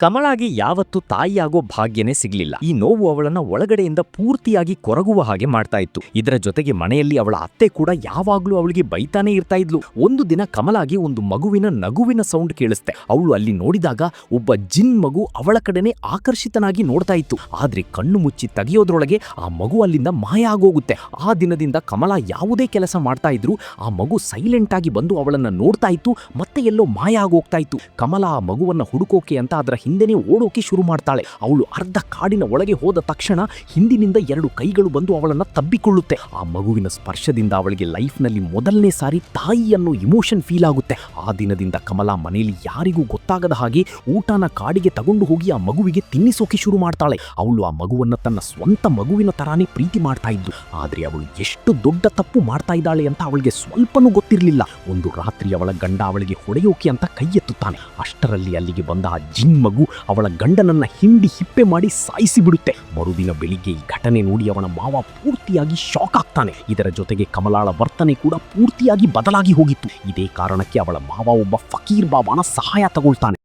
ಕಮಲಾಗೆ ಯಾವತ್ತೂ ತಾಯಿಯಾಗೋ ಭಾಗ್ಯನೇ ಸಿಗ್ಲಿಲ್ಲ. ಈ ನೋವು ಅವಳನ್ನ ಒಳಗಡೆಯಿಂದ ಪೂರ್ತಿಯಾಗಿ ಕೊರಗುವ ಹಾಗೆ ಮಾಡ್ತಾ ಇತ್ತು. ಇದರ ಜೊತೆಗೆ ಮನೆಯಲ್ಲಿ ಅವಳ ಅತ್ತೆ ಕೂಡ ಯಾವಾಗ್ಲೂ ಅವಳಿಗೆ ಬೈತಾನೆ ಇರ್ತಾ ಇದ್ಲು. ಒಂದು ದಿನ ಕಮಲಾಗೆ ಒಂದು ಮಗುವಿನ ನಗುವಿನ ಸೌಂಡ್ ಕೇಳಿಸ್ತೆ. ಅವಳು ಅಲ್ಲಿ ನೋಡಿದಾಗ ಒಬ್ಬ ಜಿನ್ ಮಗು ಅವಳ ಕಡೆನೆ ಆಕರ್ಷಿತನಾಗಿ ನೋಡ್ತಾ ಇತ್ತು. ಆದ್ರೆ ಕಣ್ಣು ಮುಚ್ಚಿ ತೆಗೆಯೋದ್ರೊಳಗೆ ಆ ಮಗು ಅಲ್ಲಿಂದ ಮಾಯ ಆಗೋಗುತ್ತೆ. ಆ ದಿನದಿಂದ ಕಮಲಾ ಯಾವುದೇ ಕೆಲಸ ಮಾಡ್ತಾ ಇದ್ರು ಆ ಮಗು ಸೈಲೆಂಟ್ ಆಗಿ ಬಂದು ಅವಳನ್ನ ನೋಡ್ತಾ ಇತ್ತು, ಮತ್ತೆ ಎಲ್ಲೋ ಮಾಯ ಆಗೋಗ್ತಾ ಇತ್ತು. ಕಮಲಾ ಆ ಮಗುವನ್ನ ಹುಡುಕೋಕೆ ಅಂತ ಅದರ ಹಿಂದೆನೇ ಓಡೋಕೆ ಶುರು ಮಾಡ್ತಾಳೆ. ಅವಳು ಅರ್ಧ ಕಾಡಿನ ಒಳಗೆ ಹೋದ ತಕ್ಷಣ ಹಿಂದಿನಿಂದ 2 ಕೈಗಳು ಬಂದು ಅವಳನ್ನ ತಬ್ಬಿಕೊಳ್ಳುತ್ತೆ. ಆ ಮಗುವಿನ ಸ್ಪರ್ಶದಿಂದ ಅವಳಿಗೆ ಲೈಫ್ನಲ್ಲಿ ಮೊದಲನೇ ಸಾರಿ ತಾಯಿ ಅನ್ನೋ ಇಮೋಷನ್ ಫೀಲ್ ಆಗುತ್ತೆ. ಆ ದಿನದಿಂದ ಕಮಲಾ ಮನೆಯಲ್ಲಿ ಯಾರಿಗೂ ಗೊತ್ತಾಗದ ಹಾಗೆ ಊಟನ ಕಾಡಿಗೆ ತಗೊಂಡು ಹೋಗಿ ಆ ಮಗುವಿಗೆ ತಿನ್ನಿಸೋಕೆ ಶುರು ಮಾಡ್ತಾಳೆ. ಅವಳು ಆ ಮಗುವನ್ನ ತನ್ನ ಸ್ವಂತ ಮಗುವಿನ ತರಾನೇ ಪ್ರೀತಿ ಮಾಡ್ತಾ ಇದ್ದು. ಆದ್ರೆ ಅವಳು ಎಷ್ಟು ದೊಡ್ಡ ತಪ್ಪು ಮಾಡ್ತಾ ಇದ್ದಾಳೆ ಅಂತ ಅವಳಿಗೆ ಸ್ವಲ್ಪನೂ ಗೊತ್ತಿರಲಿಲ್ಲ. ಒಂದು ರಾತ್ರಿ ಅವಳ ಗಂಡ ಅವಳಿಗೆ ಹೊಡೆಯೋಕೆ ಅಂತ ಕೈ ಎತ್ತುತ್ತಾನೆ. ಅಷ್ಟರಲ್ಲಿ ಅಲ್ಲಿಗೆ ಬಂದ ಆ ಜಿನ್ ಮಗು ಅವಳ ಗಂಡನನ್ನ ಹಿಂಡಿ ಹಿಪ್ಪೆ ಮಾಡಿ ಸಾಯಿಸಿ ಬಿಡುತ್ತೆ. ಮರುದಿನ ಬೆಳಿಗ್ಗೆ ಈ ಘಟನೆ ನೋಡಿ ಅವನ ಮಾವ ಪೂರ್ತಿಯಾಗಿ ಶಾಕ್ ಆಗ್ತಾನೆ. ಇದರ ಜೊತೆಗೆ ಕಮಲಾಳ ವರ್ತನೆ ಕೂಡ ಪೂರ್ತಿಯಾಗಿ ಬದಲಾಗಿ ಹೋಗಿತ್ತು. ಇದೇ ಕಾರಣಕ್ಕೆ ಅವಳ ಮಾವ ಒಬ್ಬ ಫಕೀರ್ ಬಾಬಾನ ಸಹಾಯ ತಗೊಳ್ತಾನೆ.